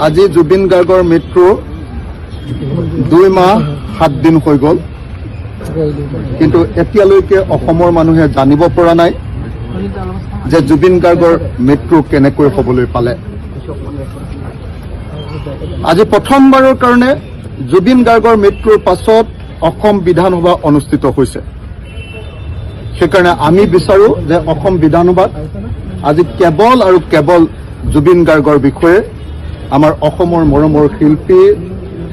আজি জুবিন গাৰ্গৰ মৃত্যু 2 মাহ 7 দিন হৈ গ'ল, কিন্তু এতিয়ালৈকে অসমৰ মানুহে জানিব পৰা নাই যে জুবিন গাৰ্গৰ মৃত্যু কেনেকৈ হ'বলৈ পালে। আজি প্ৰথমবাৰৰ কাৰণে জুবিন গাৰ্গৰ মৃত্যুৰ পাছত অসম বিধানসভা অনুষ্ঠিত হৈছে। সেইকাৰণে আমি বিচাৰো যে অসম বিধানসভাত আজি কেৱল আৰু কেৱল জুবিন গাৰ্গৰ বিষয়ে আমাৰ অসমৰ মৰমৰ শিল্পী,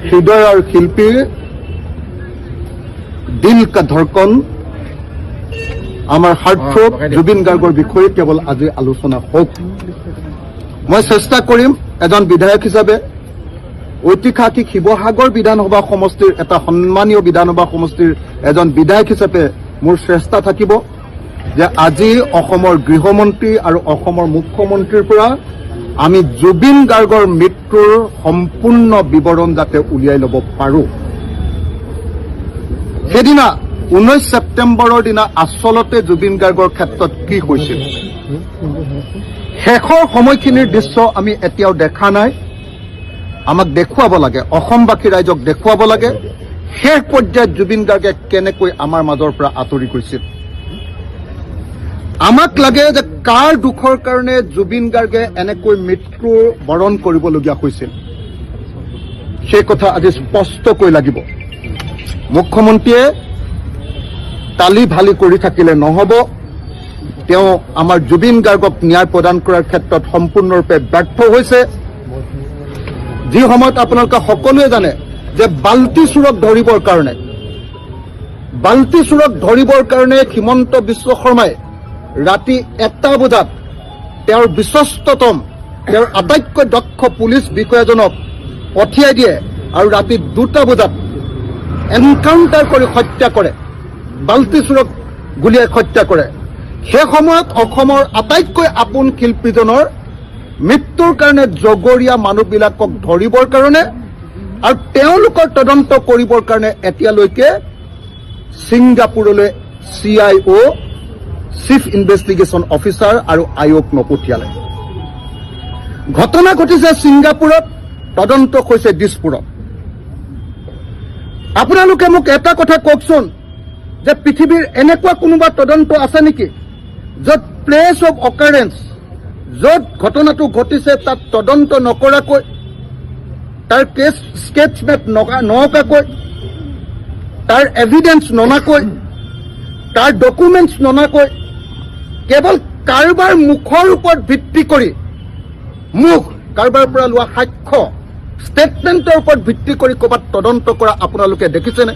হৃদয়ৰ শিল্পী, দিল কা ধড়কন, আমাৰ হাৰ্টথ্ৰব জুবিন গাৰ্গৰ বিষয়ে কেৱল আজি আলোচনা হওক। মই চেষ্টা কৰিম এজন বিধায়ক হিচাপে, ঐতিহাসিক শিৱসাগৰ বিধানসভা সমষ্টিৰ এটা সন্মানীয় বিধানসভা সমষ্টিৰ এজন বিধায়ক হিচাপে মোৰ চেষ্টা থাকিব যে আজি অসমৰ গৃহমন্ত্ৰী আৰু অসমৰ মুখ্যমন্ত্ৰীৰ পৰা আমি জুবিন গাৰ্গৰ মৃত্যুৰ সম্পূৰ্ণ বিৱৰণ যাতে উলিয়াই ল'ব পাৰোঁ। সেইদিনা 19 ছেপ্টেম্বৰৰ দিনা আচলতে জুবিন গাৰ্গৰ ক্ষেত্ৰত কি হৈছিল, শেষৰ সময়খিনিৰ দৃশ্য আমি এতিয়াও দেখা নাই। আমাক দেখুৱাব লাগে, অসমবাসী ৰাইজক দেখুৱাব লাগে শেষ পৰ্যায়ত জুবিন গাৰ্গে কেনেকৈ আমাৰ মাজৰ পৰা আঁতৰি গৈছিল। আমাক লাগে যে কাৰ দুখৰ কাৰণে জুবিন গাৰ্গে এনেকৈ মৃত্যু বৰণ কৰিবলগীয়া হৈছিল, সেই কথা আজি স্পষ্টকৈ লাগিব। মুখ্যমন্ত্ৰীয়ে তালি ভালি কৰি থাকিলে নহ'ব। তেওঁ আমাৰ জুবিন গাৰ্গক ন্যায় প্ৰদান কৰাৰ ক্ষেত্ৰত সম্পূৰ্ণৰূপে ব্যৰ্থ হৈছে। যি সময়ত আপোনালোকে সকলোৱে জানে যে বাল্টি চোৰক ধৰিবৰ কাৰণে হিমন্ত বিশ্ব শৰ্মাই ৰাতি 1টা বজাত তেওঁৰ বিশ্বস্ততম, তেওঁৰ আটাইতকৈ দক্ষ পুলিচ বিষয়াজনক পঠিয়াই দিয়ে আৰু ৰাতি 2টা বজাত এনকাউণ্টাৰ কৰি হত্যা কৰে, বাল্টি চোৰক গুলীয়াই হত্যা কৰে। সেই সময়ত অসমৰ আটাইতকৈ আপোন শিল্পীজনৰ মৃত্যুৰ কাৰণে জগৰীয়া মানুহবিলাকক ধৰিবৰ কাৰণে আৰু তেওঁলোকৰ তদন্ত কৰিবৰ কাৰণে এতিয়ালৈকে ছিংগাপুৰলৈ CIO, চিফ ইনভেষ্টিগেশ্যন অফিচাৰ আৰু আয়োগ নপঠিয়ালে। ঘটনা ঘটিছে ছিংগাপুৰত, তদন্ত হৈছে দিছপুৰত। আপোনালোকে মোক এটা কথা কওকচোন যে পৃথিৱীৰ এনেকুৱা কোনোবা তদন্ত আছে নেকি য'ত প্লেচ অফ অকাৰেঞ্চ, য'ত ঘটনাটো ঘটিছে তাত তদন্ত নকৰাকৈ, তাৰ কেছ স্কেটছমেট নঅঁকাকৈ, তাৰ এভিডেন্স ননাকৈ, তাৰ ডকুমেণ্টছ ননাকৈ, কেৱল কাৰোবাৰ মুখৰ ওপৰত ভিত্তি কৰি, কাৰোবাৰ পৰা লোৱা সাক্ষ্য ষ্টেটমেণ্টৰ ওপৰত ভিত্তি কৰি ক'ৰবাত তদন্ত কৰা আপোনালোকে দেখিছেনে?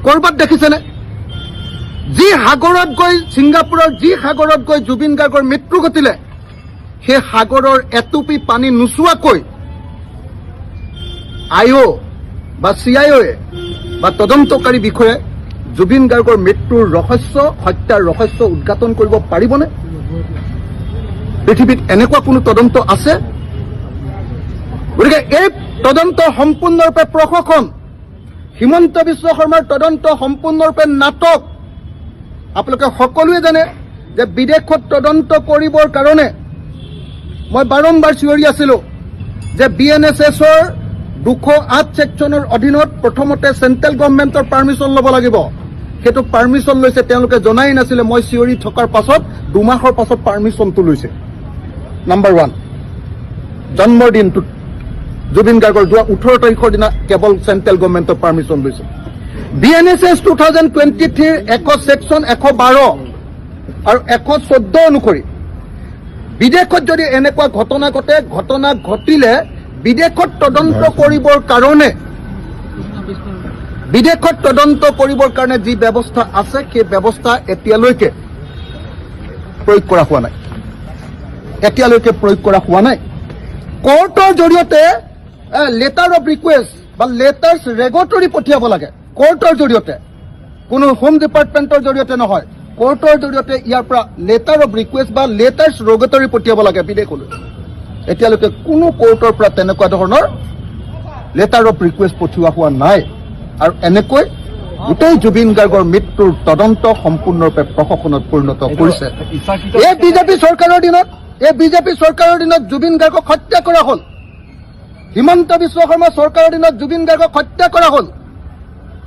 ক'ৰবাত দেখিছেনে? যি সাগৰত গৈ, ছিংগাপুৰৰ যি সাগৰত গৈ জুবিন গাৰ্গৰ মৃত্যু ঘটিলে, সেই সাগৰৰ এটুপি পানী নোচোৱাকৈ IO বা CIO বা তদন্তকাৰী বিষয়ে জুবিন গাৰ্গৰ মৃত্যুৰ ৰহস্য, হত্যাৰ ৰহস্য উদঘাটন কৰিব পাৰিবনে? পৃথিৱীত এনেকুৱা কোনো তদন্ত আছে? গতিকে এই তদন্ত সম্পূৰ্ণৰূপে প্ৰশাসন, হিমন্ত বিশ্ব শৰ্মাৰ তদন্ত সম্পূৰ্ণৰূপে নাটক। আপোনালোকে সকলোৱে জানে যে বিদেশত তদন্ত কৰিবৰ কাৰণে মই বাৰম্বাৰ চিঞৰি আছিলো যে BNSSৰ 208 ছেকশ্যনৰ অধীনত প্ৰথমতে চেণ্ট্ৰেল গভৰ্ণমেণ্টৰ পাৰ্মিশ্যন ল'ব লাগিব। সেইটো পাৰ্মিশ্যন লৈছে, তেওঁলোকে জনাই নাছিলে। মই চিঞৰি থকাৰ পাছত 2 মাহৰ পাছত পাৰ্মিশ্যনটো লৈছে। নাম্বাৰ 1, জন্মৰ দিনটোত জুবিন গাৰ্গৰ যোৱা 18 তাৰিখৰ দিনা কেৱল চেণ্ট্ৰেল গভৰ্ণমেণ্টৰ পাৰ্মিশ্যন লৈছে। BNSS 2023 ছেকশ্যন 112 আৰু 114 অনুসৰি বিদেশত যদি এনেকুৱা ঘটনা ঘটে, ঘটনা ঘটিলে বিদেশত তদন্ত কৰিবৰ কাৰণে যি ব্যৱস্থা আছে, সেই ব্যৱস্থা এতিয়ালৈকে প্ৰয়োগ কৰা হোৱা নাই। কোৰ্টৰ জৰিয়তে লেটাৰ অফ ৰিকুৱেষ্ট বা লেটাৰ্ছ ৰেগটৰী পঠিয়াব লাগে। কোৰ্টৰ জৰিয়তে, কোনো হোম ডিপাৰ্টমেণ্টৰ জৰিয়তে নহয়, কোৰ্টৰ জৰিয়তে ইয়াৰ পৰা লেটাৰ অফ ৰিকুৱেষ্ট বা লেটাৰ্ছ ৰেগটৰী পঠিয়াব লাগে বিদেশলৈ। এতিয়ালৈকে কোনো কোৰ্টৰ পৰা তেনেকুৱা ধৰণৰ লেটাৰ অফ ৰিকুৱেষ্ট পঠিওৱা হোৱা নাই। আৰু এনেকৈ গোটেই জুবিন গাৰ্গৰ মৃত্যুৰ তদন্ত সম্পূৰ্ণৰূপে প্ৰশাসনত পৰিণত কৰিছে। এই বিজেপি চৰকাৰৰ দিনত জুবিন গাৰ্গক হত্যা কৰা হ'ল। হিমন্ত বিশ্ব শৰ্মা চৰকাৰৰ দিনত জুবিন গাৰ্গক হত্যা কৰা হ'ল,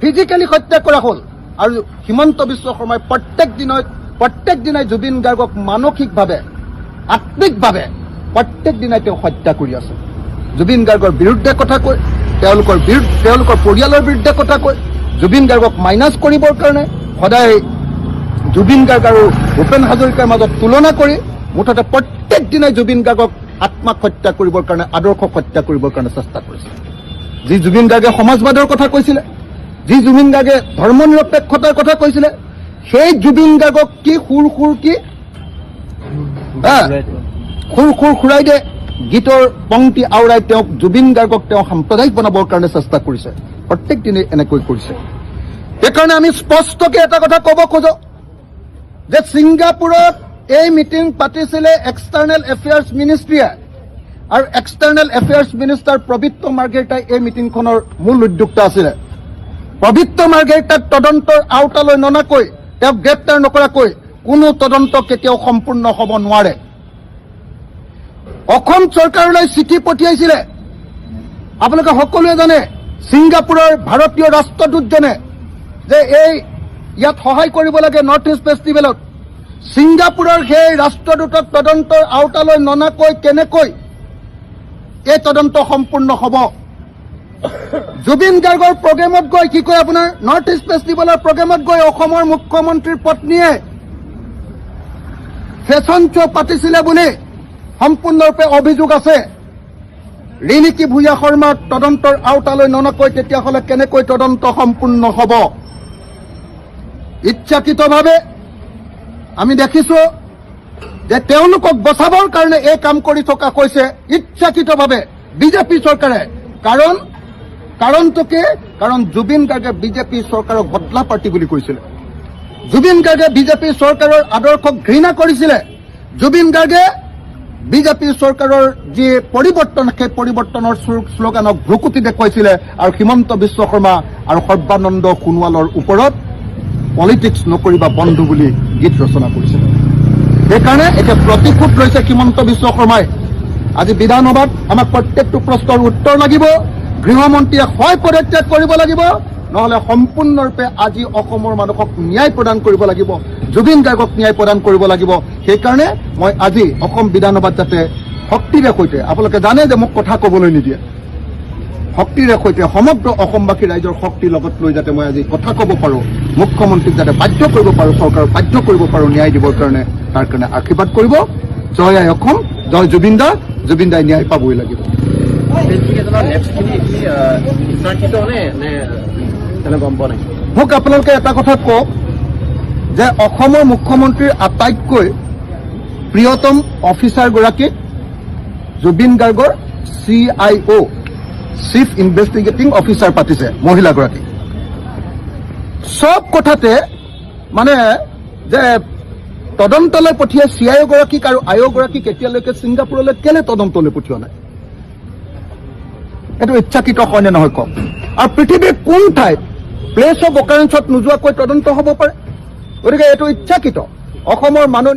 ফিজিকেলি হত্যা কৰা হ'ল। আৰু হিমন্ত বিশ্ব শৰ্মাই প্ৰত্যেক দিনাই জুবিন গাৰ্গক মানসিকভাৱে আত্মিকভাৱে প্ৰত্যেক দিনাই তেওঁ হত্যা কৰি আছে। জুবিন গাৰ্গৰ বিৰুদ্ধে কথা কয়, তেওঁলোকৰ পৰিয়ালৰ বিৰুদ্ধে কথা কয়, জুবিন গাৰ্গক মাইনাছ কৰিবৰ কাৰণে সদায় জুবিন গাৰ্গ আৰু ভূপেন হাজৰিকাৰ মাজত তুলনা কৰি মুঠতে প্ৰত্যেক দিনাই জুবিন গাৰ্গক আত্মাক হত্যা কৰিবৰ কাৰণে, আদৰ্শক হত্যা কৰিবৰ কাৰণে চেষ্টা কৰিছে। যি জুবিন গাৰ্গে সমাজবাদৰ কথা কৈছিলে, যি জুবিন গাৰ্গে ধৰ্ম নিৰপেক্ষতাৰ কথা কৈছিলে, সেই জুবিন গাৰ্গক কি সুৰ খুৰাই দিয়ে, গীতৰ পংক্তি আওৰাই তেওঁক জুবিন গাৰ্গক তেওঁ সাম্প্ৰদায়িক বনাবৰ কাৰণে চেষ্টা কৰিছে। প্ৰত্যেক দিনে এনেকৈ কৰিছে। সেইকাৰণে আমি স্পষ্টকৈ এটা কথা ক'ব খোজো যে ছিংগাপুৰত এই মিটিং পাতিছিলে এক্সটাৰ্নেল এফেয়াৰ্ছ মিনিষ্ট্ৰীয়ে, আৰু এক্সটাৰ্নেল এফেয়াৰ্ছ মিনিষ্টাৰ পবিত্ৰ মাৰ্ঘেৰিটাই এই মিটিংখনৰ মূল উদ্যোক্তা আছিলে। পবিত্ৰ মাৰ্ঘেৰিটাক তদন্তৰ আওতালৈ ননাকৈ, তেওঁক গ্ৰেপ্তাৰ নকৰাকৈ কোনো তদন্ত কেতিয়াও সম্পূৰ্ণ হ'ব নোৱাৰে। অসম চৰকাৰলৈ চিঠি পঠিয়াইছিলে, আপোনালোকে সকলোৱে জানে। ছিংগাপুৰৰ ভাৰতীয় ৰাষ্ট্ৰদূতজনে যে ইয়াত সহায় কৰিব লাগে নৰ্থ ইষ্ট ফেষ্টিভেলত, ছিংগাপুৰৰ সেই ৰাষ্ট্ৰদূতক তদন্তৰ আওতালৈ ননাকৈ কেনেকৈ এই তদন্ত সম্পূৰ্ণ হ'ব? জুবিন গাৰ্গৰ প্ৰগ্ৰেমত গৈ কি কয় আপোনাৰ, নৰ্থ ইষ্ট ফেষ্টিভেলৰ প্ৰগ্ৰেমত গৈ অসমৰ মুখ্যমন্ত্ৰীৰ পত্নীয়ে ফেশ্বন শ্ব' পাতিছিলে বুলি সম্পূৰ্ণৰূপে অভিযোগ আছে। ৰিণিকী ভূঞা শৰ্মাক তদন্তৰ আওতালৈ ননাকৈ তেতিয়াহ'লে কেনেকৈ তদন্ত সম্পূৰ্ণ হ'ব? ইচ্ছাকৃতভাৱে আমি দেখিছো যে তেওঁলোকক বচাবৰ কাৰণে এই কাম কৰি থকা হৈছে ইচ্ছাকৃতভাৱে বিজেপি চৰকাৰে। কাৰণটো কি? কাৰণ জুবিন গাৰ্গে বিজেপি চৰকাৰক বদলা পাৰ্টি বুলি কৈছিলে। জুবিন গাৰ্গে বিজেপি চৰকাৰৰ আদৰ্শক ঘৃণা কৰিছিলে। জুবিন গাৰ্গে বিজেপি চৰকাৰৰ যি পৰিৱৰ্তন, সেই পৰিৱৰ্তনৰ শ্লোগানক ভ্ৰুকুটি দেখুৱাইছিলে আৰু হিমন্ত বিশ্ব শৰ্মা আৰু সৰ্বানন্দ সোণোৱালৰ ওপৰত পলিটিক্স নকৰিবা বন্ধু বুলি গীত ৰচনা কৰিছিলে। সেইকাৰণে এতিয়া প্ৰতিশোধ লৈছে হিমন্ত বিশ্ব শৰ্মাই। আজি বিধানসভাত আমাক প্ৰত্যেকটো প্ৰশ্নৰ উত্তৰ লাগিব। গৃহমন্ত্ৰীয়ে হয় পদত্যাগ কৰিব লাগিব, নহ'লে সম্পূৰ্ণৰূপে আজি অসমৰ মানুহক ন্যায় প্ৰদান কৰিব লাগিব, জুবিন গাৰ্গক ন্যায় প্ৰদান কৰিব লাগিব। সেইকাৰণে মই আজি অসম বিধানসভাত যাতে শক্তিৰে সৈতে, আপোনালোকে জানে যে মোক কথা ক'বলৈ নিদিয়ে, শক্তিৰে সৈতে সমগ্ৰ অসমবাসী ৰাইজৰ শক্তিৰ লগত লৈ যাতে মই আজি কথা ক'ব পাৰোঁ, মুখ্যমন্ত্ৰীক যাতে বাধ্য কৰিব পাৰোঁ, চৰকাৰক বাধ্য কৰিব পাৰোঁ ন্যায় দিবৰ কাৰণে, তাৰ কাৰণে আশীৰ্বাদ কৰিব। জয় আই অসম, জয় জুবিন দা। জুবিন দাই ন্যায় পাবই লাগিব। মোক আপোনালোকে এটা কথা কওক যে অসমৰ মুখ্যমন্ত্ৰীৰ আটাইতকৈ প্ৰিয়তম অফিচাৰগৰাকীক জুবিন গাৰ্গৰ CIO, চিফ ইনভেষ্টিগেটিং অফিচাৰ পাতিছে, মহিলাগৰাকী। চব কথাতে মানে যে তদন্তলৈ পঠিয়াই CIO গৰাকীক আৰু IO গৰাকীক এতিয়ালৈকে ছিংগাপুৰলৈ কেলে তদন্তলৈ পঠিওৱা নাই? এইটো ইচ্ছাকৃত হয়নে নহয় কওক? আৰু পৃথিৱীৰ কোন ঠাইত প্লেচ অফ অকাৰেঞ্চত নোযোৱাকৈ তদন্ত হ'ব পাৰে? গতিকে এইটো ইচ্ছাকৃত। অসমৰ মানুহ